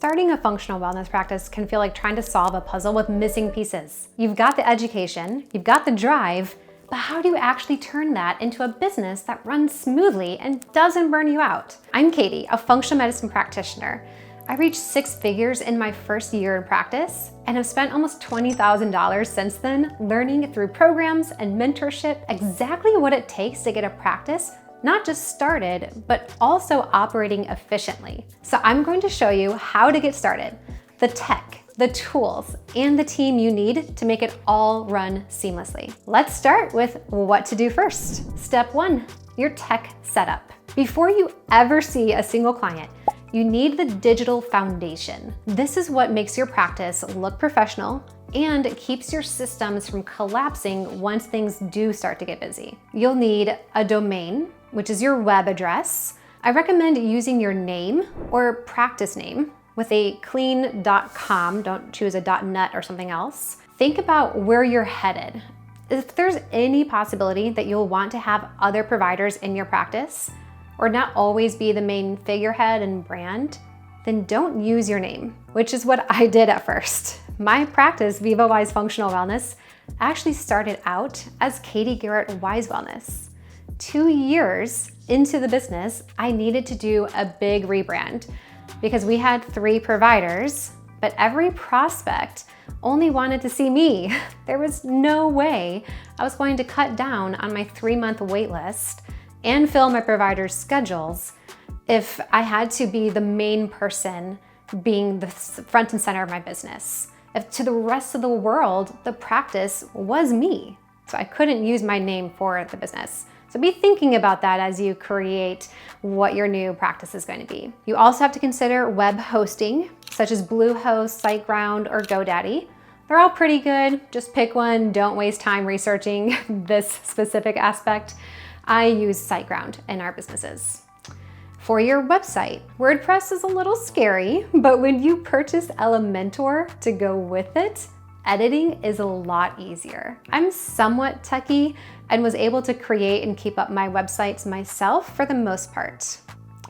Starting a functional wellness practice can feel like trying to solve a puzzle with missing pieces. You've got the education, you've got the drive, but how do you actually turn that into a business that runs smoothly and doesn't burn you out? I'm Katie, a functional medicine practitioner. I reached 6 figures in my first year in practice and have spent almost $20,000 since then learning through programs and mentorship exactly what it takes to get a practice not just started, but also operating efficiently. So I'm going to show you how to get started, the tech, the tools, and the team you need to make it all run seamlessly. Let's start with what to do first. Step 1, your tech setup. Before you ever see a single client, you need the digital foundation. This is what makes your practice look professional and keeps your systems from collapsing once things do start to get busy. You'll need a domain, which is your web address. I recommend using your name or practice name with a clean .com. Don't choose a .net or something else. Think about where you're headed. If there's any possibility that you'll want to have other providers in your practice or not always be the main figurehead and brand, then don't use your name, which is what I did at first. My practice, Viva Wise Functional Wellness, actually started out as Katie Garrett Wise Wellness. 2 years into the business, I needed to do a big rebrand because we had 3 providers, but every prospect only wanted to see me. There was no way I was going to cut down on my 3-month wait list and fill my providers' schedules if I had to be the main person being the front and center of my business. If to the rest of the world, the practice was me. So I couldn't use my name for the business. So be thinking about that as you create what your new practice is going to be. You also have to consider web hosting, such as Bluehost, SiteGround, or GoDaddy. They're all pretty good. Just pick one. Don't waste time researching this specific aspect. I use SiteGround in our businesses. For your website, WordPress is a little scary, but when you purchase Elementor to go with it, editing is a lot easier. I'm somewhat techie and was able to create and keep up my websites myself for the most part.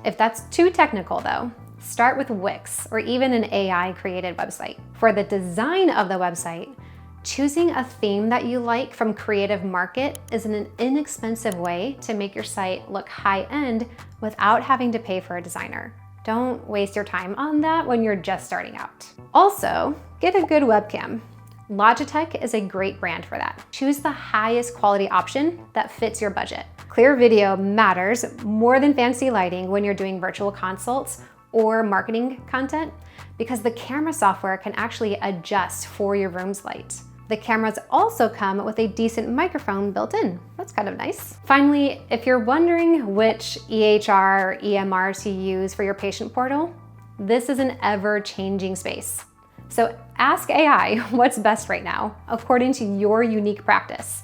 If that's too technical though, start with Wix or even an AI created website. For the design of the website, choosing a theme that you like from Creative Market is an inexpensive way to make your site look high-end without having to pay for a designer. Don't waste your time on that when you're just starting out. Also, get a good webcam. Logitech is a great brand for that. Choose the highest quality option that fits your budget. Clear video matters more than fancy lighting when you're doing virtual consults or marketing content because the camera software can actually adjust for your room's light. The cameras also come with a decent microphone built in. That's kind of nice. Finally, if you're wondering which EHR or EMR to use for your patient portal, this is an ever-changing space. So ask AI what's best right now, according to your unique practice,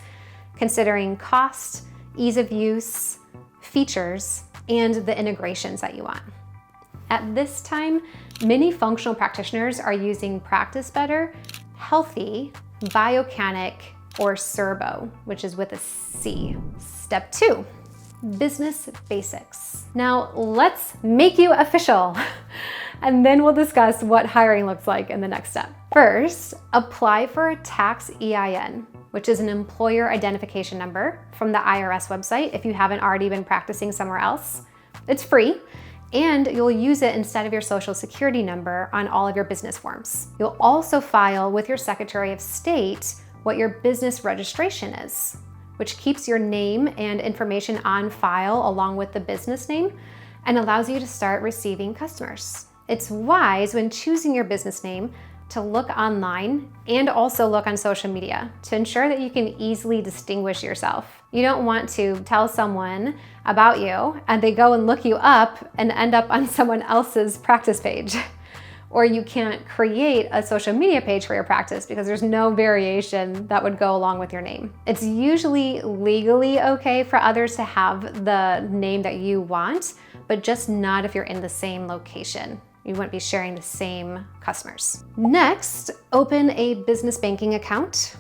considering cost, ease of use, features, and the integrations that you want. At this time, many functional practitioners are using Practice Better, Healthy, Biocanic, or Serbo, which is with a C. Step 2, business basics. Now let's make you official, and then we'll discuss what hiring looks like in the next step. First, apply for a tax EIN, which is an employer identification number from the IRS website if you haven't already been practicing somewhere else. It's free, and you'll use it instead of your social security number on all of your business forms. You'll also file with your Secretary of State what your business registration is, which keeps your name and information on file along with the business name and allows you to start receiving customers. It's wise when choosing your business name to look online and also look on social media to ensure that you can easily distinguish yourself. You don't want to tell someone about you and they go and look you up and end up on someone else's practice page. Or you can't create a social media page for your practice because there's no variation that would go along with your name. It's usually legally okay for others to have the name that you want, but just not if you're in the same location. You wouldn't be sharing the same customers. Next, open a business banking account.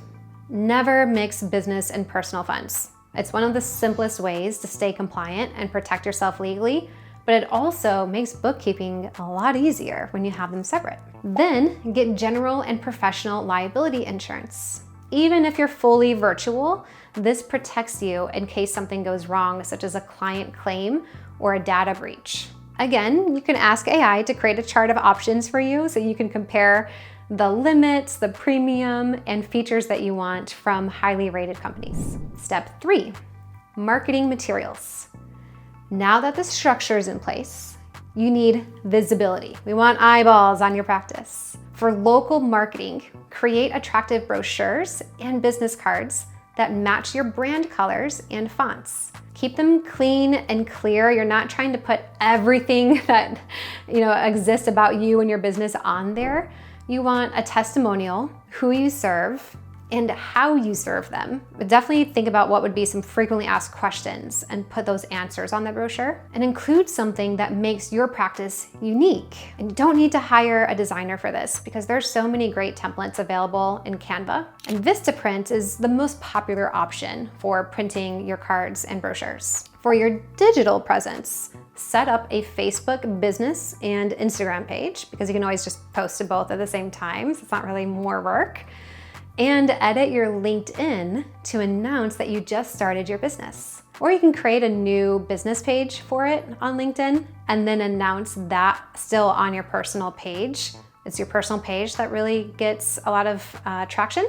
Never mix business and personal funds. It's one of the simplest ways to stay compliant and protect yourself legally but it also makes bookkeeping a lot easier when you have them separate. Then get general and professional liability insurance. Even if you're fully virtual, this protects you in case something goes wrong, such as a client claim or a data breach. Again, you can ask AI to create a chart of options for you so you can compare the limits, the premium, and features that you want from highly rated companies. Step 3, marketing materials. Now that the structure is in place, you need visibility. We want eyeballs on your practice. For local marketing, create attractive brochures and business cards that match your brand colors and fonts. Keep them clean and clear. You're not trying to put everything that exists about you and your business on there. You want a testimonial, who you serve, and how you serve them. But definitely think about what would be some frequently asked questions and put those answers on the brochure, and include something that makes your practice unique. And you don't need to hire a designer for this because there's so many great templates available in Canva. And Vistaprint is the most popular option for printing your cards and brochures. For your digital presence, set up a Facebook business and Instagram page, because you can always just post to both at the same time, so it's not really more work. And edit your LinkedIn to announce that you just started your business. Or you can create a new business page for it on LinkedIn and then announce that still on your personal page. It's your personal page that really gets a lot of traction.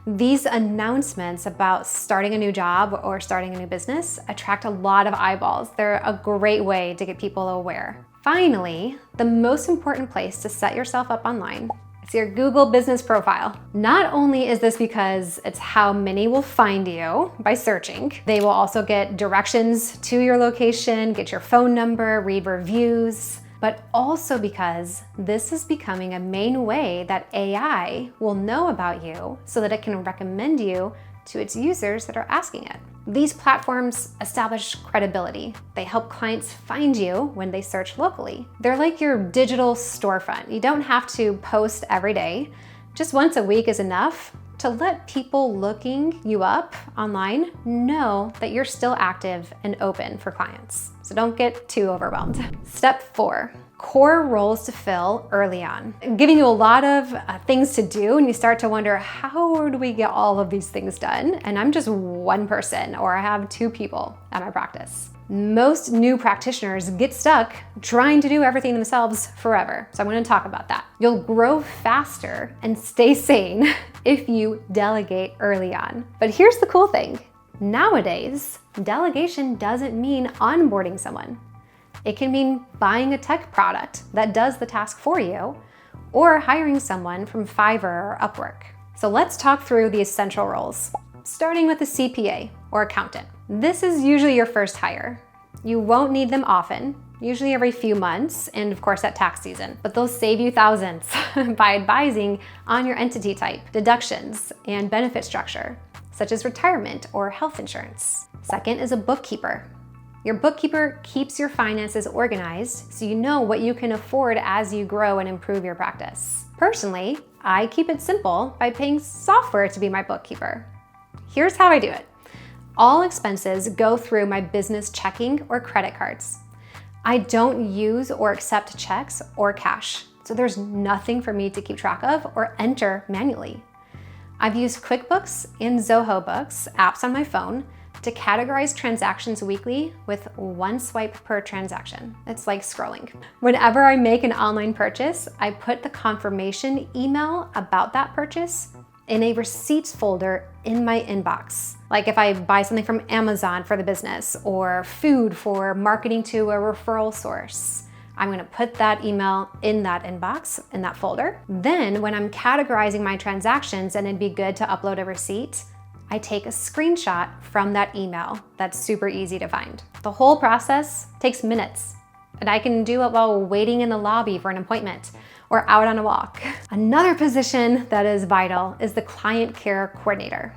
These announcements about starting a new job or starting a new business attract a lot of eyeballs. They're a great way to get people aware. Finally, the most important place to set yourself up online, it's your Google business profile. Not only is this because it's how many will find you by searching, they will also get directions to your location, get your phone number, read reviews, but also because this is becoming a main way that AI will know about you so that it can recommend you to its users that are asking it. These platforms establish credibility. They help clients find you when they search locally. They're like your digital storefront. You don't have to post every day. Just once a week is enough to let people looking you up online know that you're still active and open for clients. So don't get too overwhelmed. Step 4. Core roles to fill early on. Giving you a lot of things to do, and you start to wonder, how do we get all of these things done? And I'm just one person, or I have 2 people at my practice. Most new practitioners get stuck trying to do everything themselves forever. So I'm going to talk about that. You'll grow faster and stay sane if you delegate early on. But here's the cool thing. Nowadays, delegation doesn't mean onboarding someone. It can mean buying a tech product that does the task for you, or hiring someone from Fiverr or Upwork. So let's talk through the essential roles, starting with a CPA or accountant. This is usually your first hire. You won't need them often, usually every few months, and of course at tax season, but they'll save you thousands by advising on your entity type, deductions, and benefit structure, such as retirement or health insurance. Second is a bookkeeper. Your bookkeeper keeps your finances organized so you know what you can afford as you grow and improve your practice. Personally, I keep it simple by paying software to be my bookkeeper. Here's how I do it. All expenses go through my business checking or credit cards. I don't use or accept checks or cash, so there's nothing for me to keep track of or enter manually. I've used QuickBooks and Zoho Books apps on my phone to categorize transactions weekly with 1 swipe per transaction. It's like scrolling. Whenever I make an online purchase, I put the confirmation email about that purchase in a receipts folder in my inbox. Like if I buy something from Amazon for the business or food for marketing to a referral source, I'm gonna put that email in that inbox, in that folder. Then when I'm categorizing my transactions and it'd be good to upload a receipt, I take a screenshot from that email. That's super easy to find. The whole process takes minutes, and I can do it while waiting in the lobby for an appointment or out on a walk. Another position that is vital is the client care coordinator.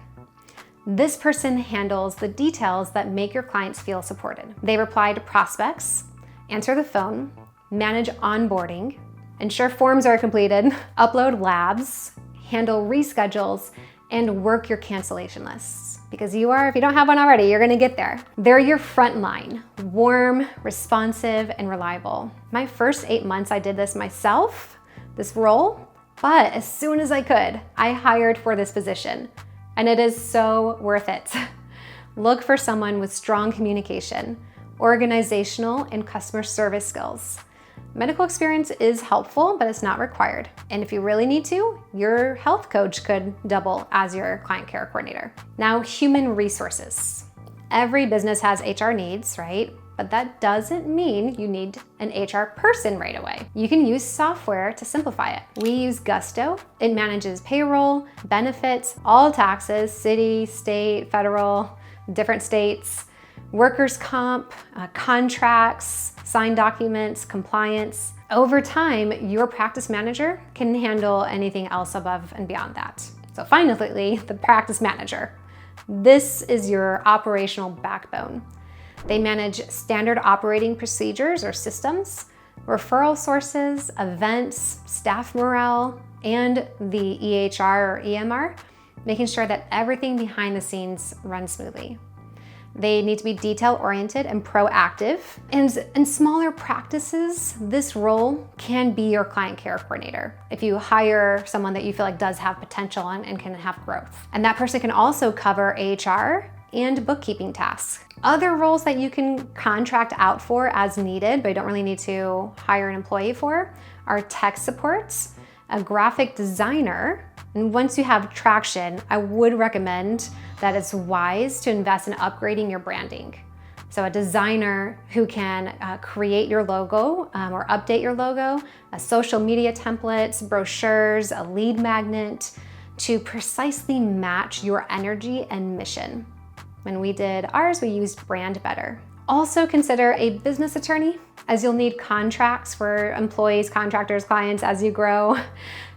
This person handles the details that make your clients feel supported. They reply to prospects, answer the phone, manage onboarding, ensure forms are completed, upload labs, handle reschedules, and work your cancellation lists. because you are, if you don't have one already, you're gonna get there. They're your front line, warm, responsive, and reliable. My first 8 months, I did this myself, this role, but as soon as I could, I hired for this position, and it is so worth it. Look for someone with strong communication, organizational, and customer service skills. Medical experience is helpful, but it's not required. And if you really need to, your health coach could double as your client care coordinator. Now, human resources. Every business has HR needs, right? But that doesn't mean you need an HR person right away. You can use software to simplify it. We use Gusto. It manages payroll, benefits, all taxes, city, state, federal, different states, workers' comp, contracts, signed documents, compliance. Over time, your practice manager can handle anything else above and beyond that. So finally, the practice manager. This is your operational backbone. They manage standard operating procedures or systems, referral sources, events, staff morale, and the EHR or EMR, making sure that everything behind the scenes runs smoothly. They need to be detail-oriented and proactive. And in smaller practices, this role can be your client care coordinator if you hire someone that you feel like does have potential and can have growth. And that person can also cover HR and bookkeeping tasks. Other roles that you can contract out for as needed, but you don't really need to hire an employee for, are tech supports, a graphic designer, and once you have traction, I would recommend that it's wise to invest in upgrading your branding. So a designer who can create your logo or update your logo, a social media templates, brochures, a lead magnet to precisely match your energy and mission. When we did ours, we used Brand Better. Also consider a business attorney, as you'll need contracts for employees, contractors, clients as you grow.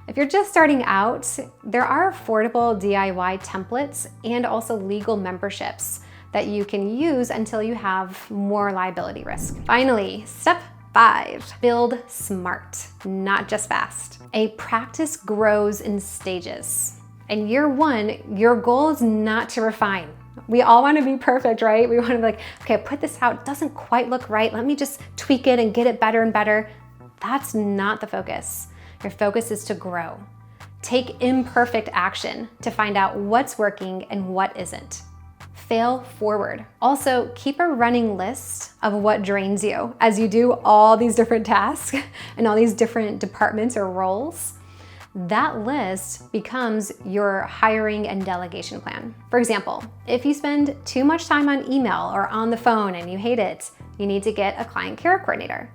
If you're just starting out, there are affordable DIY templates and also legal memberships that you can use until you have more liability risk. Finally, step 5, build smart, not just fast. A practice grows in stages. In year 1, your goal is not to refine. We all want to be perfect, right? We want to be like, okay, I put this out, it doesn't quite look right. Let me just tweak it and get it better and better. That's not the focus. Your focus is to grow. Take imperfect action to find out what's working and what isn't. Fail forward. Also, keep a running list of what drains you as you do all these different tasks and all these different departments or roles. That list becomes your hiring and delegation plan. For example, if you spend too much time on email or on the phone and you hate it, you need to get a client care coordinator.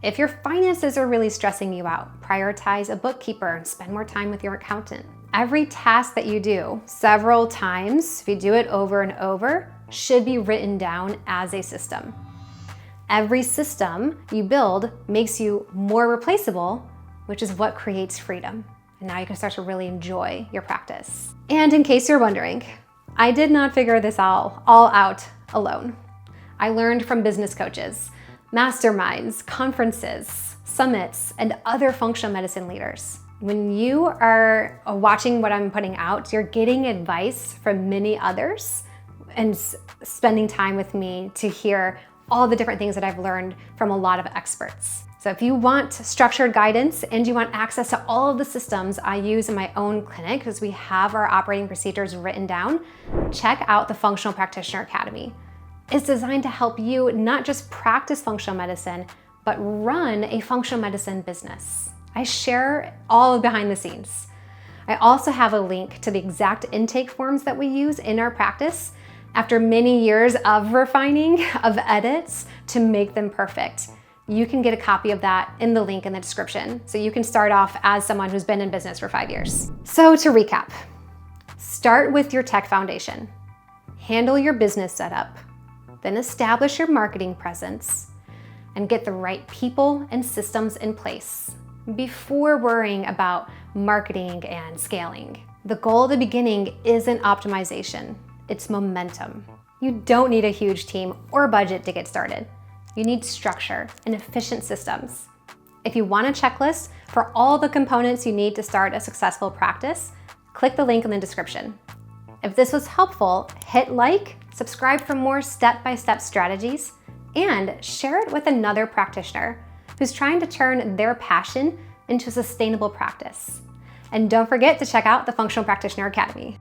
If your finances are really stressing you out, prioritize a bookkeeper and spend more time with your accountant. Every task that you do several times, if you do it over and over, should be written down as a system. Every system you build makes you more replaceable, which is what creates freedom. And now you can start to really enjoy your practice. And in case you're wondering, I did not figure this all out alone. I learned from business coaches, masterminds, conferences, summits, and other functional medicine leaders. When you are watching what I'm putting out, you're getting advice from many others and spending time with me to hear all the different things that I've learned from a lot of experts. So if you want structured guidance and you want access to all of the systems I use in my own clinic, because we have our operating procedures written down, check out the Functional Practitioner Academy. It's designed to help you not just practice functional medicine, but run a functional medicine business. I share all behind the scenes. I also have a link to the exact intake forms that we use in our practice after many years of refining, of edits to make them perfect. You can get a copy of that in the link in the description, so you can start off as someone who's been in business for 5 years. So to recap, start with your tech foundation, handle your business setup, then establish your marketing presence, and get the right people and systems in place before worrying about marketing and scaling. The goal at the beginning isn't optimization, it's momentum. You don't need a huge team or budget to get started. You need structure and efficient systems. If you want a checklist for all the components you need to start a successful practice, click the link in the description. If this was helpful, hit like, subscribe for more step-by-step strategies, and share it with another practitioner who's trying to turn their passion into a sustainable practice. And don't forget to check out the Functional Practitioner Academy.